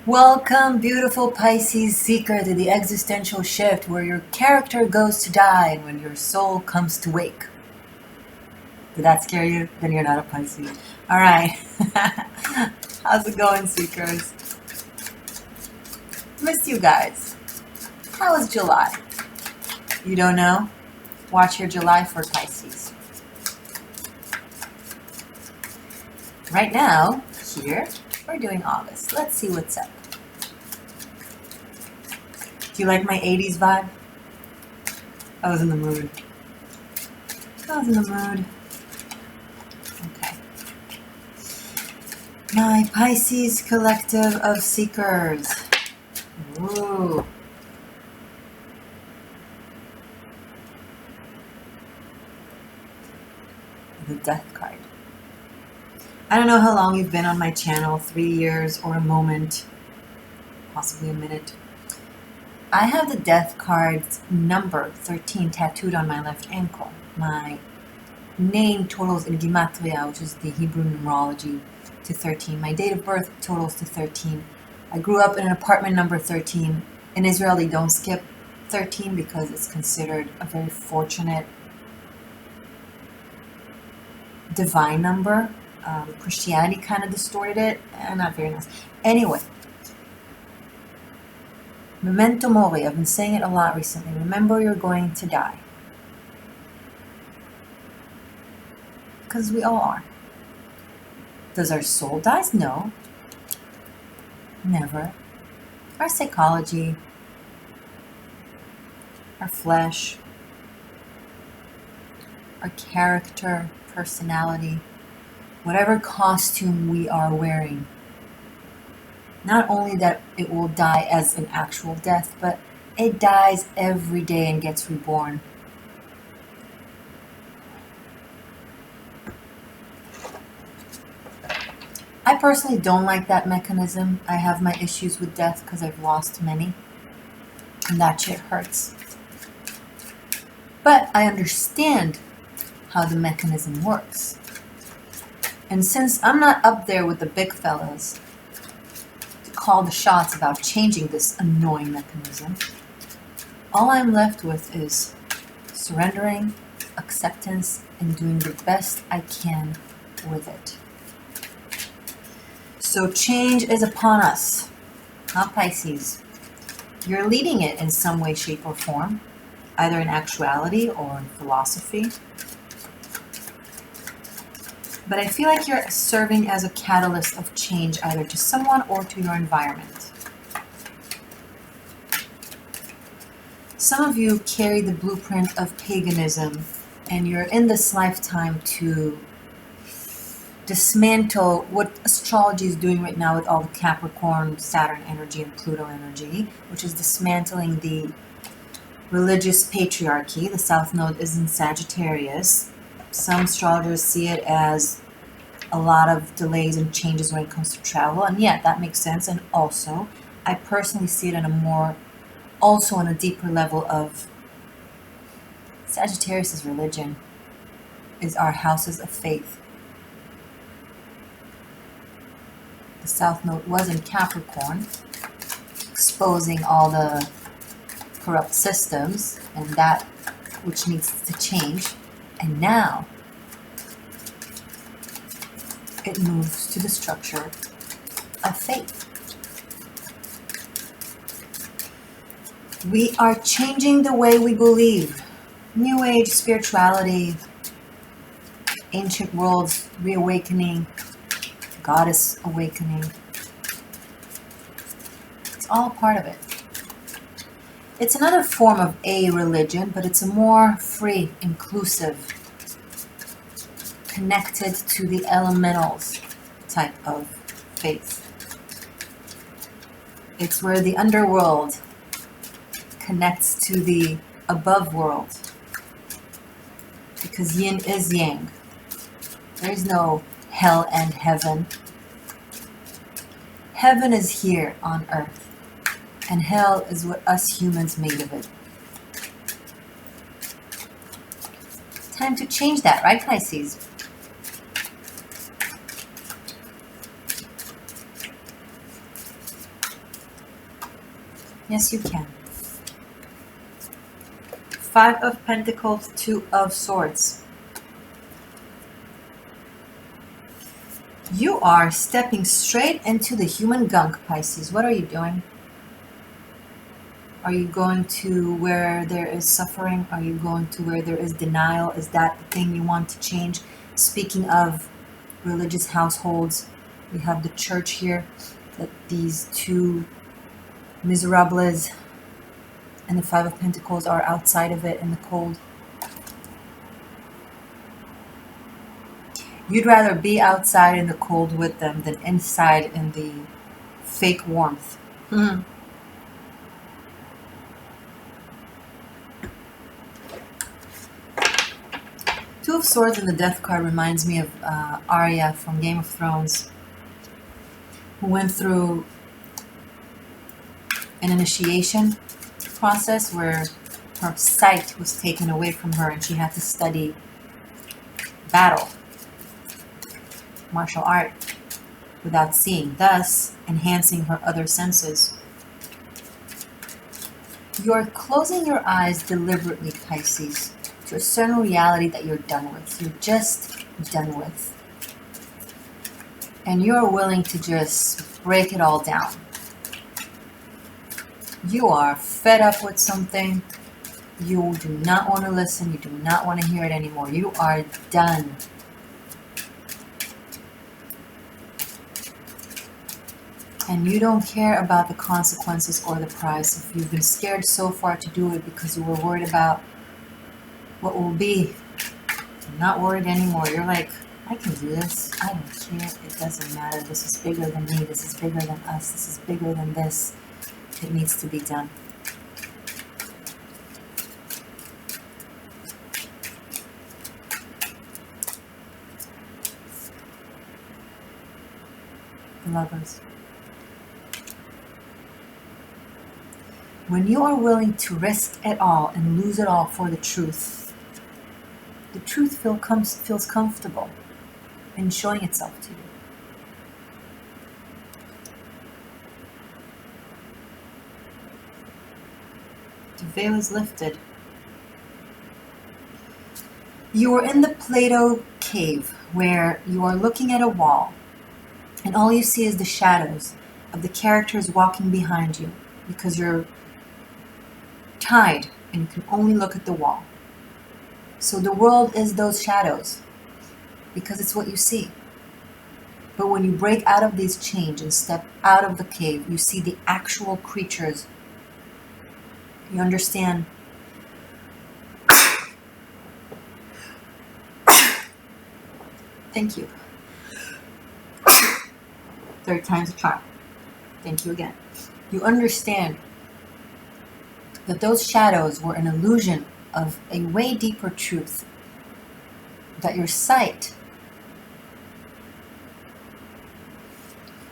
Welcome, beautiful Pisces seeker, to the existential shift where your character goes to die and when your soul comes to wake. Did that scare you? Then you're not a Pisces. All right. How's it going, seekers? Miss you guys. How was July? You don't know? Watch your July for Pisces. Right now, here, we're doing August. Let's see what's up. Do you like my 80s vibe? I was in the mood. Okay. My Pisces collective of seekers. Ooh. The Death card. I don't know how long you've been on my channel, 3 years or a moment, possibly a minute. I have the Death card's number 13 tattooed on my left ankle. My name totals in Gematria, which is the Hebrew numerology, to 13. My date of birth totals to 13. I grew up in an apartment number 13. In Israel, they don't skip 13 because it's considered a very fortunate divine number. Christianity kind of distorted it, and not very nice. Anyway, memento mori, I've been saying it a lot recently. Remember, you're going to die. Because we all are. Does our soul die? No. Never. Our psychology, our flesh, our character, personality, whatever costume we are wearing. Not only that it will die as an actual death, but it dies every day and gets reborn. I personally don't like that mechanism. I have my issues with death because I've lost many, and that shit hurts. But I understand how the mechanism works. And since I'm not up there with the big fellas to call the shots about changing this annoying mechanism, all I'm left with is surrendering, acceptance, and doing the best I can with it. So change is upon us, huh, Pisces? You're leading it in some way, shape, or form, either in actuality or in philosophy. But I feel like you're serving as a catalyst of change either to someone or to your environment. Some of you carry the blueprint of paganism, and you're in this lifetime to dismantle what astrology is doing right now with all the Capricorn, Saturn energy, and Pluto energy, which is dismantling the religious patriarchy. The South Node is in Sagittarius. Some astrologers see it as a lot of delays and changes when it comes to travel, and yeah, that makes sense. And also, I personally see it on a deeper level of Sagittarius' religion is our houses of faith. The South Node was in Capricorn, exposing all the corrupt systems and that which needs to change. And now it moves to the structure of faith. We are changing the way we believe. New Age spirituality, ancient worlds reawakening, goddess awakening. It's all part of it. It's another form of a religion, but it's a more free, inclusive, connected to the elementals type of faith. It's where the underworld connects to the above world. Because yin is yang. There is no hell and heaven. Heaven is here on earth. And hell is what us humans made of it. Time to change that, right, Pisces? Yes, you can. Five of Pentacles, Two of Swords. You are stepping straight into the human gunk, Pisces. What are you doing? Are you going to where there is suffering? Are you going to where there is denial? Is that the thing you want to change? Speaking of religious households, we have the church here, that these two miserables and the Five of Pentacles are outside of it in the cold. You'd rather be outside in the cold with them than inside in the fake warmth. Two of Swords in the Death card reminds me of Arya from Game of Thrones, who went through an initiation process where her sight was taken away from her and she had to study battle, martial art, without seeing, thus enhancing her other senses. You're closing your eyes deliberately, Pisces, to a certain reality that you're done with. You're just done with. And you're willing to just break it all down. You are fed up with something. You do not want to listen. You do not want to hear it anymore. You are done. And you don't care about the consequences or the price. If you've been scared so far to do it because you were worried about what will be, you're not worried anymore. You're like, I can do this. I don't care. It doesn't matter. This is bigger than me. This is bigger than us. This is bigger than this. It needs to be done. Lovers. When you are willing to risk it all and lose it all for the truth feels comfortable in showing itself to you. The veil is lifted. You are in the Plato cave where you are looking at a wall and all you see is the shadows of the characters walking behind you because you're tied and you can only look at the wall. So the world is those shadows because it's what you see. But when you break out of these chains and step out of the cave, you see the actual creatures. You understand. Thank you. Third time's a charm. Thank you again. You understand that those shadows were an illusion of a way deeper truth. That your sight,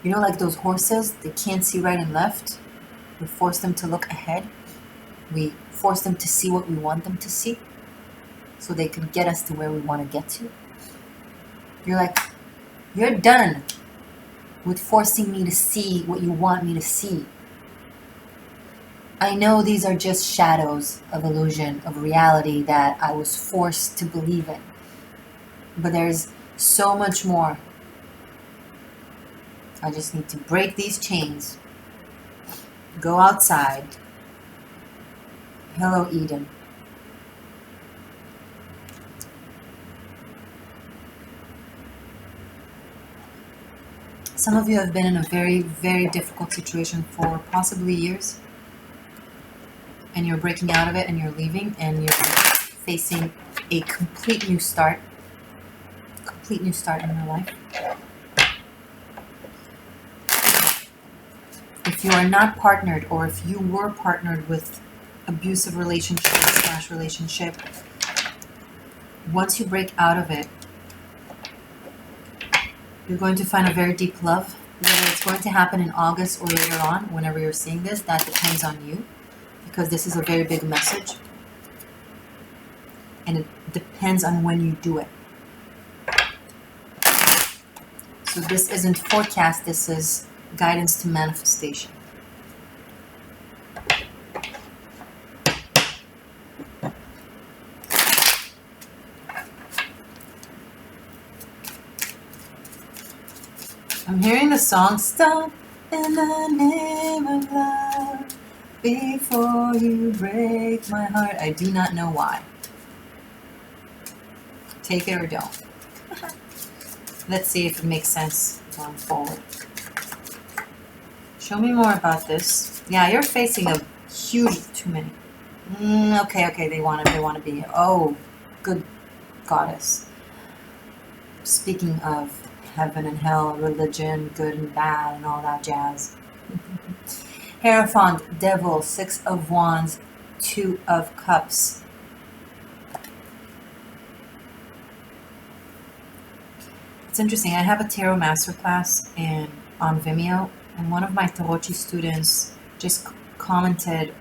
you know, like those horses, they can't see right and left. We force them to look ahead. We force them to see what we want them to see so they can get us to where we want to get to. You're like, you're done with forcing me to see what you want me to see. I know these are just shadows of illusion, of reality that I was forced to believe in. But there's so much more. I just need to break these chains. Go outside. Hello, Eden. Some of you have been in a very, very difficult situation for possibly years. And you're breaking out of it and you're leaving and you're facing a complete new start. Complete new start in your life. If you are not partnered or if you were partnered with abusive relationship, once you break out of it, you're going to find a very deep love. Whether it's going to happen in August or later on, whenever you're seeing this, that depends on you. Because this is a very big message. And it depends on when you do it. So this isn't forecast, this is guidance to manifestation. hearing the song, Stop in the Name of Love Before You Break My Heart. I do not know why. Take it or don't. Let's see if it makes sense going forward. Show me more about this. Yeah, you're facing a huge, too many. Okay, they want to be. Oh, good goddess. Speaking of heaven and hell, religion, good and bad, and all that jazz. Hierophant, devil, 6 of wands, 2 of cups. It's interesting. I have a tarot masterclass on Vimeo, and one of my Tarochi students just commented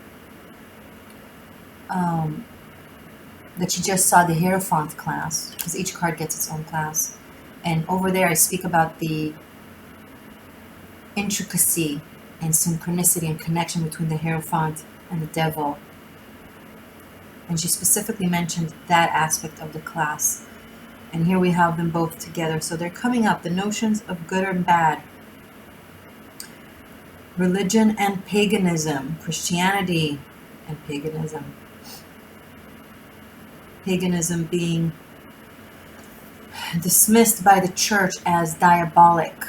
that she just saw the Hierophant class, because each card gets its own class. And over there I speak about the intricacy and synchronicity and connection between the Hierophant and the devil. And she specifically mentioned that aspect of the class. And here we have them both together. So they're coming up, the notions of good and bad. Religion and paganism. Christianity and paganism. Paganism being dismissed by the church as diabolic.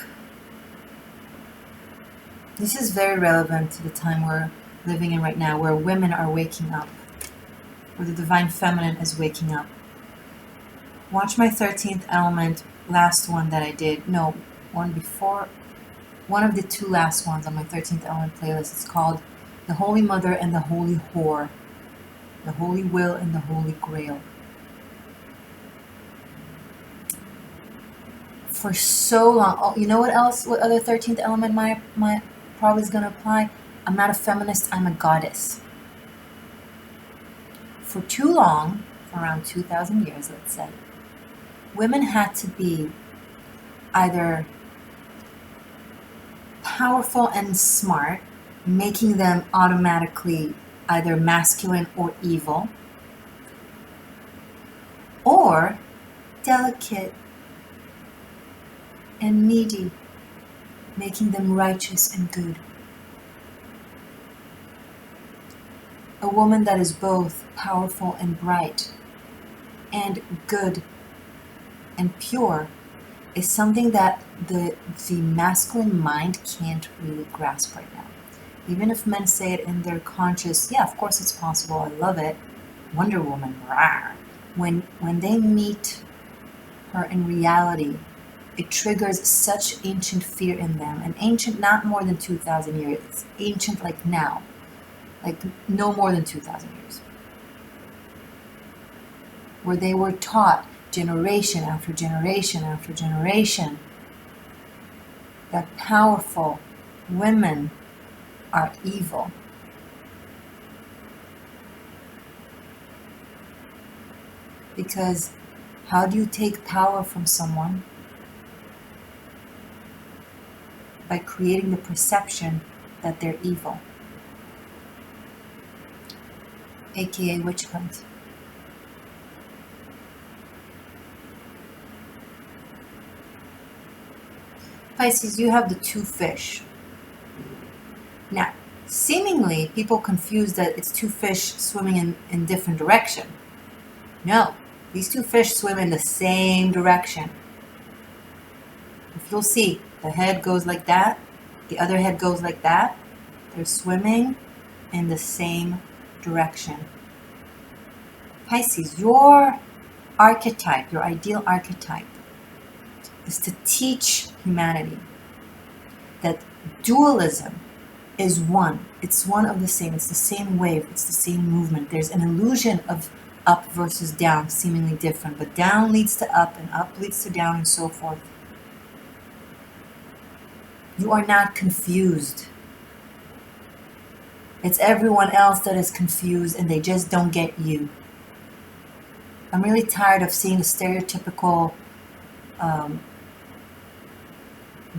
This is very relevant to the time we're living in right now, where women are waking up, where the divine feminine is waking up. Watch my 13th element, last one that I did. No, one before. One of the 2 last ones on my 13th element playlist. It's called The Holy Mother and the Holy Whore. The Holy Will and the Holy Grail. For so long. Oh, you know what else? What other 13th element my probably is going to apply? I'm not a feminist. I'm a goddess. For too long, for around 2,000 years, let's say, women had to be either powerful and smart, making them automatically either masculine or evil, or delicate and needy, making them righteous and good. A woman that is both powerful and bright and good and pure is something that the masculine mind can't really grasp right now. Even if men say it in their conscious, yeah, of course it's possible, I love it, Wonder Woman, rah. When they meet her in reality, it triggers such ancient fear in them. And ancient, not more than 2,000 years. It's ancient like now. Like no more than 2,000 years. Where they were taught generation after generation after generation that powerful women are evil. Because how do you take power from someone? By creating the perception that they're evil, aka witch hunt. Pisces, you have the 2 fish. Now, seemingly people confuse that it's 2 fish swimming in different direction. No, these 2 fish swim in the same direction. If you'll see, the head goes like that, the other head goes like that. They're swimming in the same direction. Pisces, your archetype, your ideal archetype, is to teach humanity that dualism is one. It's one of the same. It's the same wave. It's the same movement. There's an illusion of up versus down, seemingly different, but down leads to up and up leads to down and so forth. You are not confused. It's everyone else that is confused and they just don't get you. I'm really tired of seeing the stereotypical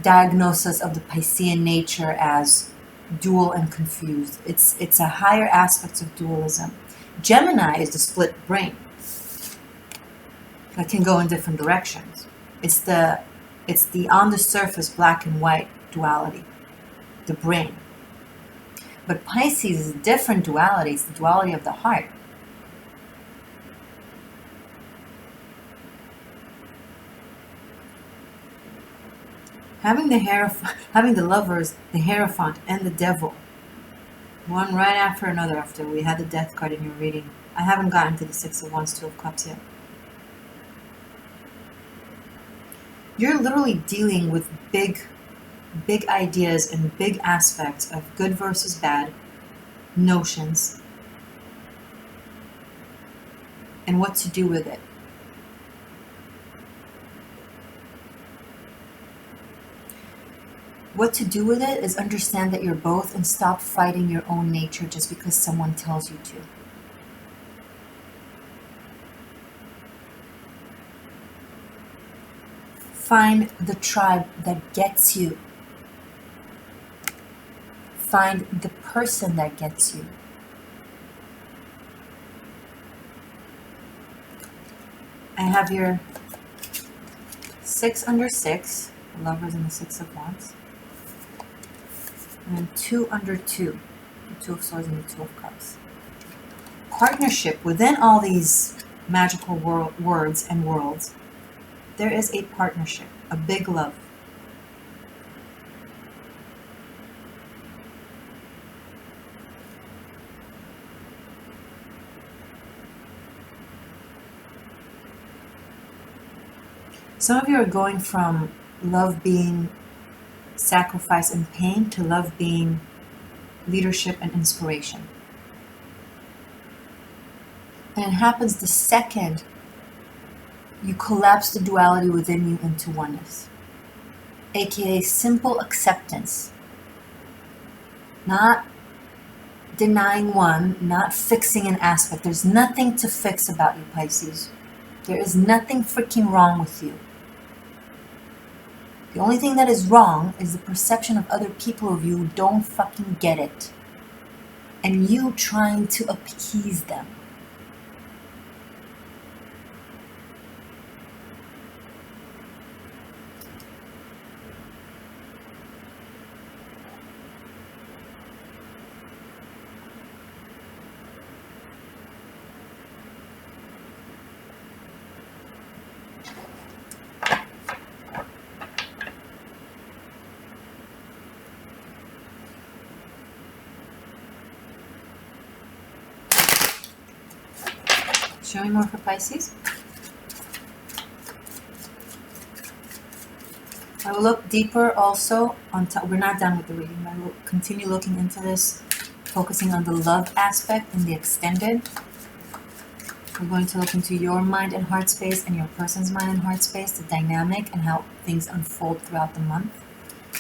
diagnosis of the Piscean nature as dual and confused. It's a higher aspect of dualism. Gemini is the split brain that can go in different directions. It's the It's the on the surface black and white duality, the brain. But Pisces is a different duality. It's the duality of the heart. Having the lovers, the Hierophant, and the devil, one right after another after we had the death card in your reading. I haven't gotten to the Six of Wands, Two of Cups yet. You're literally dealing with big ideas and big aspects of good versus bad notions and what to do with it. What to do with it is understand that you're both and stop fighting your own nature just because someone tells you to. Find the tribe that gets you. Find the person that gets you. I have your 6 under 6, the lovers and the Six of Wands. And then 2 under 2, the Two of Swords and the Two of Cups. Partnership within all these magical words and worlds. There is a partnership, a big love. Some of you are going from love being sacrifice and pain to love being leadership and inspiration. And it happens the second you collapse the duality within you into oneness, aka simple acceptance. Not denying one, not fixing an aspect. There's nothing to fix about you, Pisces. There is nothing freaking wrong with you. The only thing that is wrong is the perception of other people of you who don't fucking get it. And you trying to appease them. Show me more for Pisces. I will look deeper also on top. We're not done with the reading. I will continue looking into this, focusing on the love aspect and the extended. We're going to look into your mind and heart space and your person's mind and heart space, the dynamic and how things unfold throughout the month.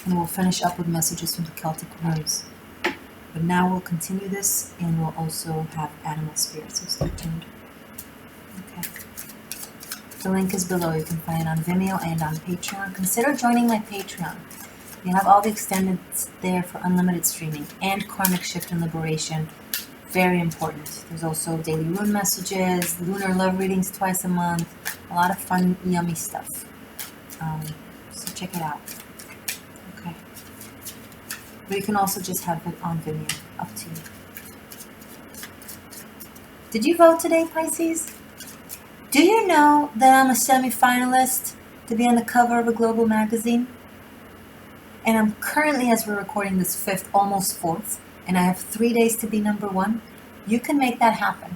And we'll finish up with messages from the Celtic runes. But now we'll continue this and we'll also have animal spirits, so stay tuned. Okay. The link is below. You can find it on Vimeo and on Patreon. Consider joining my Patreon. You have all the extended there for unlimited streaming and karmic shift and liberation. Very important. There's also daily rune messages, lunar love readings twice a month, a lot of fun, yummy stuff. So check it out. Okay. But you can also just have it on Vimeo. Up to you. Did you vote today, Pisces? Do you know that I'm a semi-finalist to be on the cover of a global magazine? And I'm currently, as we're recording this, 5th, almost 4th, and I have 3 days to be number 1. You can make that happen.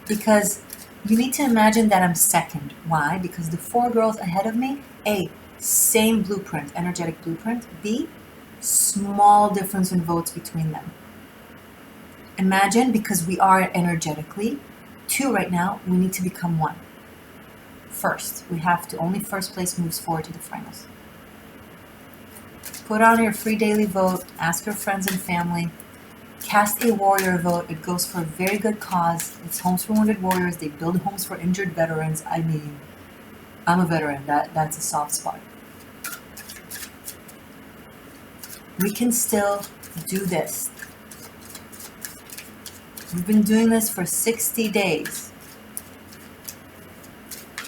Because you need to imagine that I'm second. Why? Because the 4 girls ahead of me, A, same blueprint, energetic blueprint. B, small difference in votes between them. Imagine, because we are energetically 2 right now, we need to become 1. First, we have to. Only first place moves forward to the finals. Put on your free daily vote. Ask your friends and family. Cast a warrior vote. It goes for a very good cause. It's Homes for Wounded Warriors. They build homes for injured veterans. I mean, I'm a veteran. That's a soft spot. We can still do this. We've been doing this for 60 days.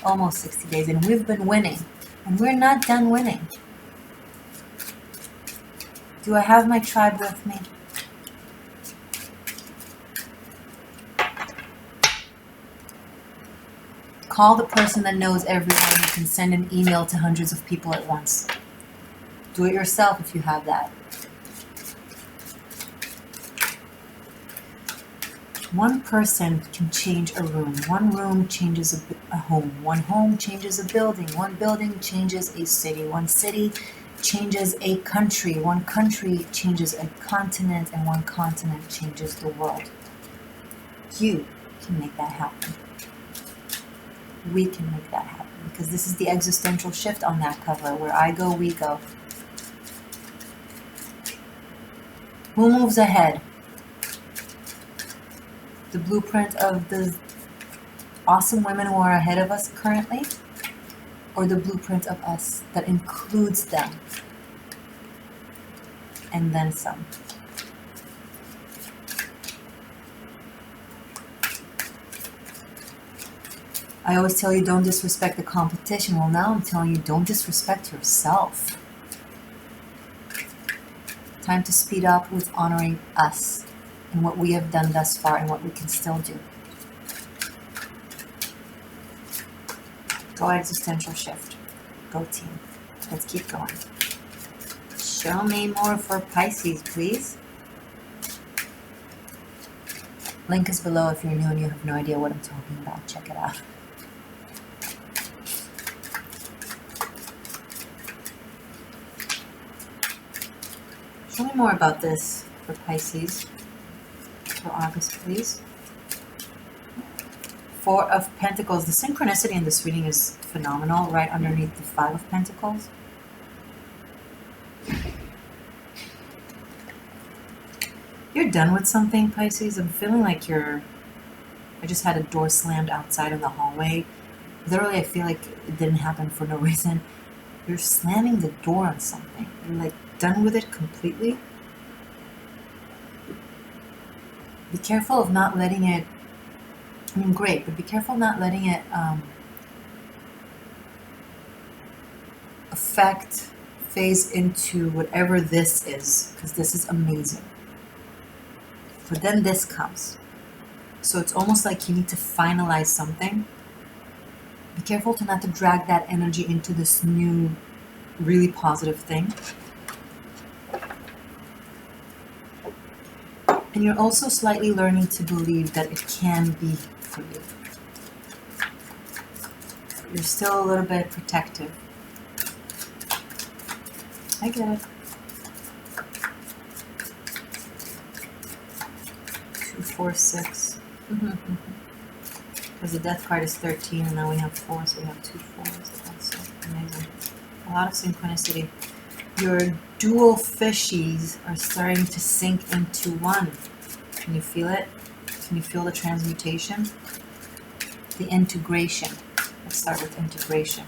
almost 60 days, and we've been winning, and we're not done winning. Do I have my tribe with me? Call the person that knows everyone. You can send an email to hundreds of people at once. Do it yourself if you have that. One person can change a room. One room changes a home. One home changes a building. One building changes a city. One city changes a country. One country changes a continent. And one continent changes the world. You can make that happen. We can make that happen. Because this is the existential shift on that cover. Where I go, we go. Who moves ahead? The blueprint of the awesome women who are ahead of us currently, or the blueprint of us that includes them and then some. I always tell you don't disrespect the competition. Well, now I'm telling you don't disrespect yourself. Time to speed up with honoring us and what we have done thus far and what we can still do. Go existential shift. Go team. Let's keep going. Show me more for Pisces, please. Link is below if you're new and you have no idea what I'm talking about. Check it out. Show me more about this for Pisces. For August, please. Four of Pentacles. The synchronicity in this reading is phenomenal, right underneath the Five of Pentacles. You're done with something, Pisces. I'm feeling like I just had a door slammed outside in the hallway. Literally, I feel like it didn't happen for no reason. You're slamming the door on something. You're like done with it completely. Be careful of not letting it, I mean, great, but be careful not letting it affect, phase into whatever this is, because this is amazing. But then this comes. So it's almost like you need to finalize something. Be careful to not to drag that energy into this new, really positive thing. And you're also slightly learning to believe that it can be for you. You're still a little bit protective. I get it. 2, 4, 6. Because the death card is 13 and now we have 4, so we have 2 4s. That's so amazing. A lot of synchronicity. Your dual fishies are starting to sink into one. Can you feel it? Can you feel the transmutation? The integration. Let's start with integration.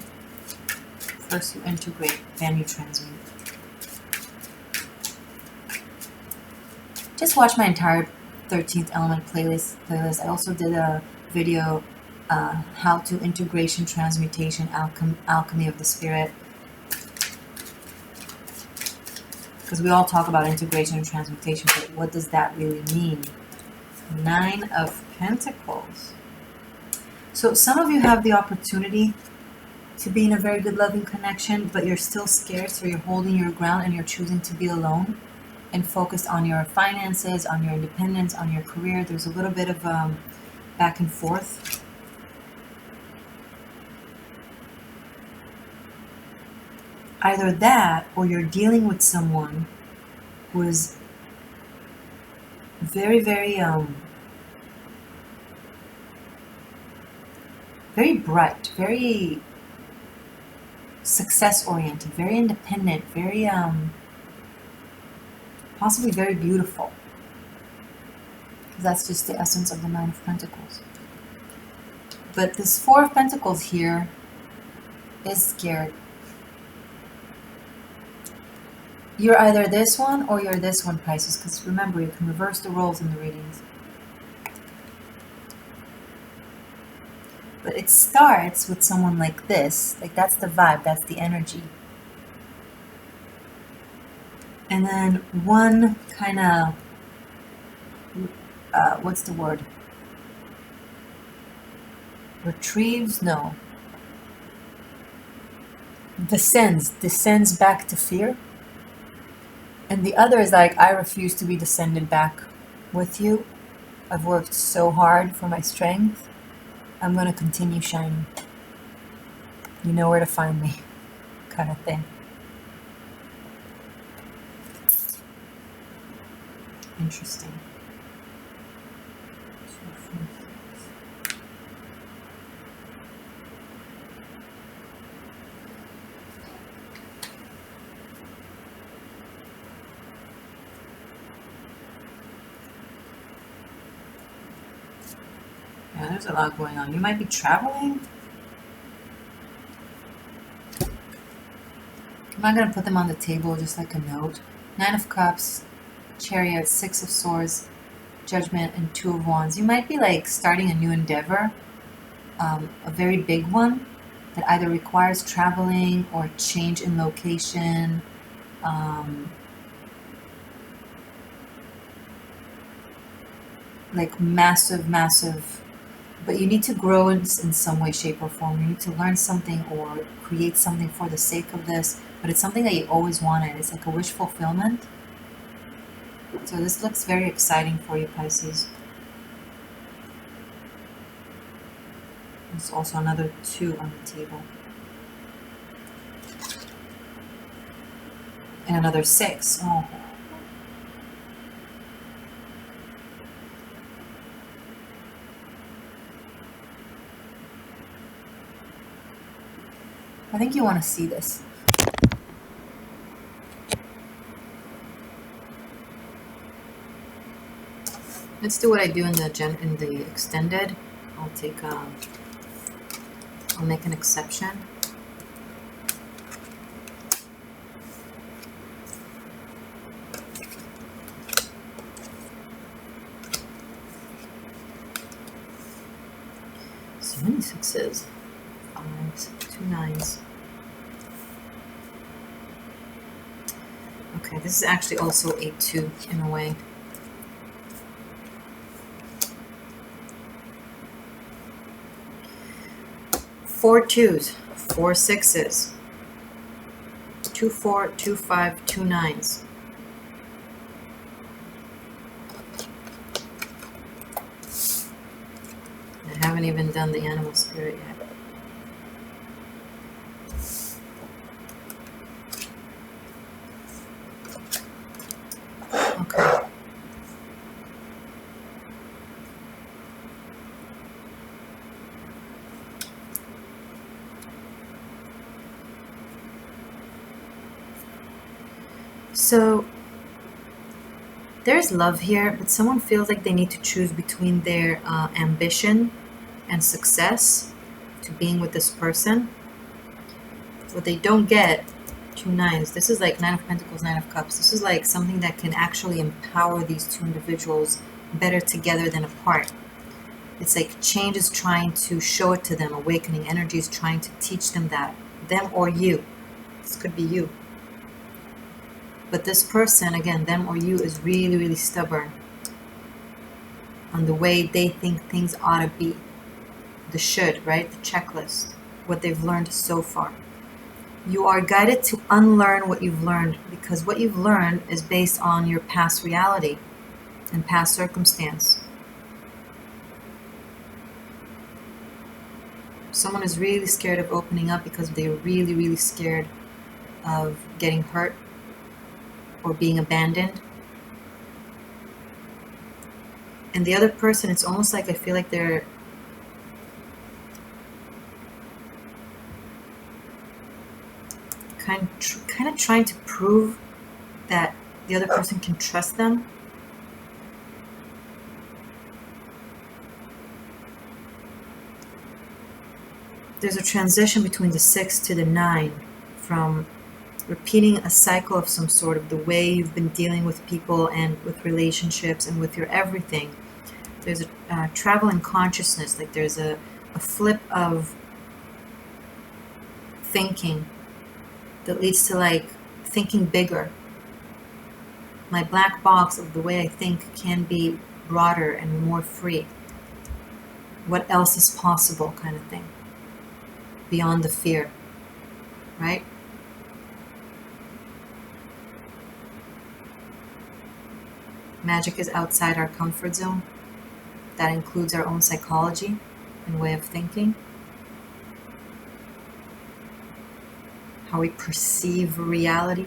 First you integrate, then you transmute. Just watch my entire 13th element playlist. I also did a video, how to integration, transmutation, alchemy of the spirit. Because we all talk about integration and transmutation, but what does that really mean? 9 of Pentacles. So some of you have the opportunity to be in a very good loving connection, but you're still scared, so you're holding your ground and you're choosing to be alone and focused on your finances, on your independence, on your career. There's a little bit of back and forth. Either that, or you're dealing with someone who is very, very, very bright, very success-oriented, very independent, very, possibly very beautiful. That's just the essence of the 9 of Pentacles. But this 4 of Pentacles here is scared. You're either this one or you're this one, Pisces, because remember, you can reverse the roles in the readings. But it starts with someone like this. Like, that's the vibe, that's the energy. And then one kind of, what's the word? Retrieves? No. Descends back to fear. And the other is like, I refuse to be descended back with you. I've worked so hard for my strength. I'm going to continue shining. You know where to find me, kind of thing. Interesting. Yeah, there's a lot going on. You might be traveling. I'm not going to put them on the table, just like a note. 9 of Cups, Chariot, 6 of Swords, Judgment, and 2 of Wands. You might be like starting a new endeavor, a very big one that either requires traveling or change in location. Like massive, but you need to grow in some way, shape, or form. You need to learn something or create something for the sake of this, but it's something that you always wanted. It's like a wish fulfillment. So this looks very exciting for you, Pisces. There's also another 2 on the table. And another 6. Oh. I think you want to see this. Let's do what I do in the extended. I'll make an exception. So many 6s. 5s, 2 9s. Okay, this is actually also a 2 in a way. Four 2s, 4 6s, 2 4, 2 5, 2 9s. I haven't even done the animal spirit yet. Okay. So there's love here, but someone feels like they need to choose between their ambition and success to being with this person. What they don't get, 2 9s. This is like 9 of Pentacles, 9 of Cups. This is like something that can actually empower these 2 individuals better together than apart. It's like change is trying to show it to them. Awakening energy is trying to teach them that. Them or you. This could be you. But this person, again, them or you, is really, really stubborn on the way they think things ought to be. The should, right? The checklist. What they've learned so far. You are guided to unlearn what you've learned, because what you've learned is based on your past reality and past circumstance. Someone is really scared of opening up because they're really, really scared of getting hurt or being abandoned. And the other person, it's almost like I feel like they're kind of trying to prove that the other person can trust them. There's a transition between the 6 to the 9 from repeating a cycle of some sort of the way you've been dealing with people and with relationships and with your everything. There's a travel in consciousness, like there's a a flip of thinking that leads to like thinking bigger. My black box of the way I think can be broader and more free. What else is possible, kind of thing, beyond the fear, right? Magic is outside our comfort zone. That includes our own psychology and way of thinking, how we perceive reality.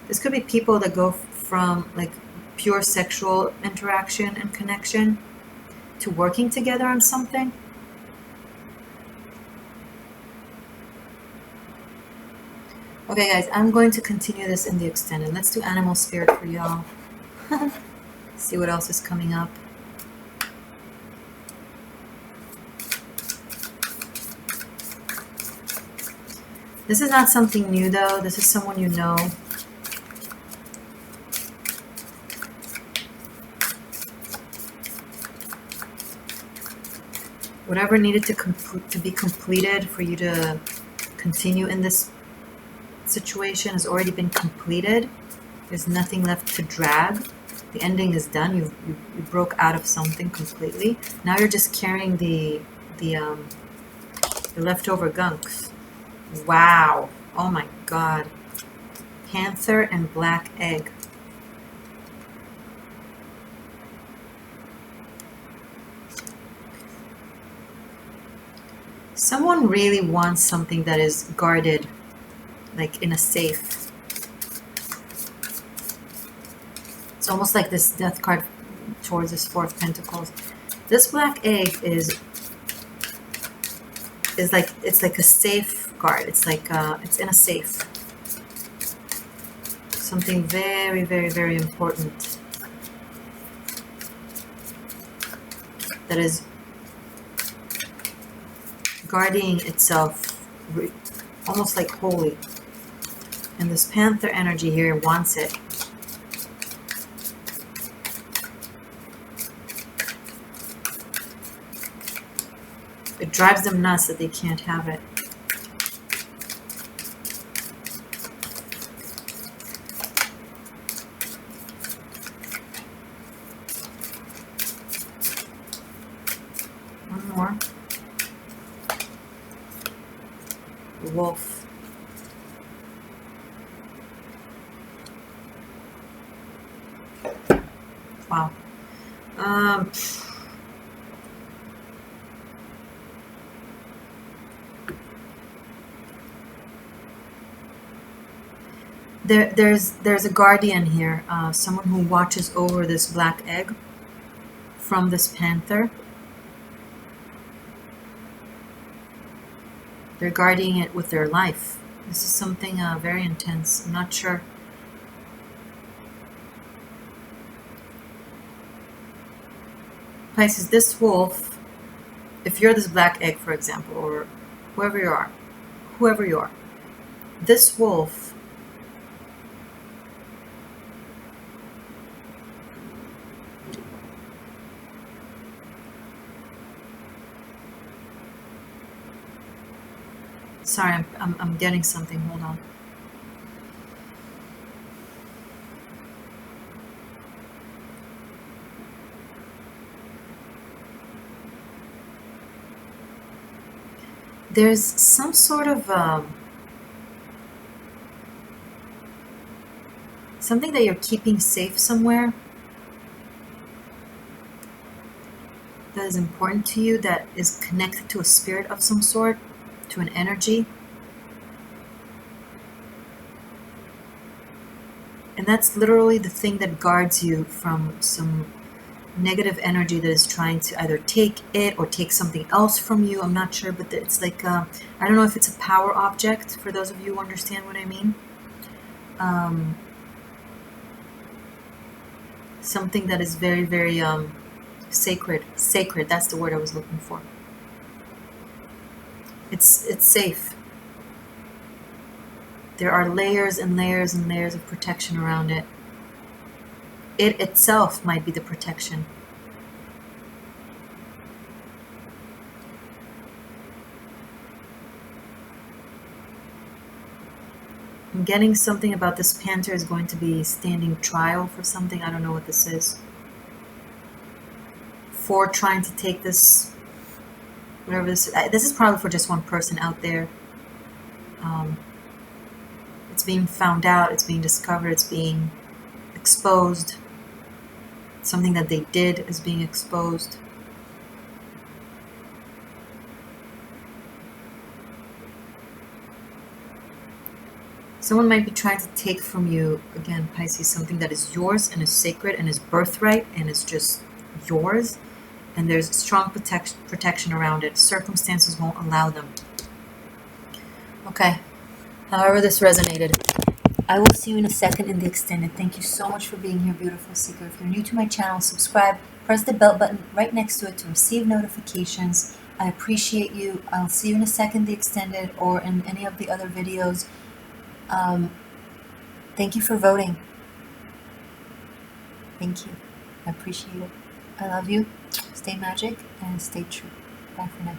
This could be people that go from like pure sexual interaction and connection to working together on something. Okay guys, I'm going to continue this in the extended. Let's do animal spirit for y'all. See what else is coming up. This is not something new though. This is someone you know. Whatever needed to be completed for you to continue in this situation has already been completed. There's nothing left to drag. The ending is done. You broke out of something completely. Now you're just carrying the leftover gunks. Wow. Oh my God. Panther and black egg. Someone really wants something that is guarded, like in a safe. It's almost like this death card towards this Four of Pentacles. This black egg is like, it's like a safeguard. It's like it's in a safe. Something very, very, very important that is guarding itself, almost like holy. And this panther energy here wants it. It drives them nuts that they can't have it. One more. Wolf. Wow. There's a guardian here, someone who watches over this black egg from this panther. They're guarding it with their life. This is something very intense. I'm not sure. Pisces, this wolf, if you're this black egg, for example, or whoever you are, this wolf sorry, I'm getting something, hold on. There's some sort of something that you're keeping safe somewhere that is important to you, that is connected to a spirit of some sort, to an energy. And that's literally the thing that guards you from some negative energy that is trying to either take it or take something else from you. I'm not sure, but it's like, I don't know if it's a power object, for those of you who understand what I mean. Something that is very, very sacred. Sacred, that's the word I was looking for. It's safe. There are layers and layers and layers of protection around it. it itself might be the protection. I'm getting something about this panther is going to be standing trial for something. I don't know what this is. For trying to take this, whatever this is. This is probably for just one person out there. It's being found out, it's being discovered, it's being exposed. Something that they did is being exposed. Someone might be trying to take from you, again, Pisces, something that is yours and is sacred and is birthright and is just yours. And there's strong protection around it. Circumstances won't allow them. Okay. However this resonated. I will see you in a second in the extended. Thank you so much for being here, beautiful seeker. If you're new to my channel, subscribe. Press the bell button right next to it to receive notifications. I appreciate you. I'll see you in a second, the extended, or in any of the other videos. Thank you for voting. Thank you. I appreciate it. I love you. Stay magic and stay true. Bye for now.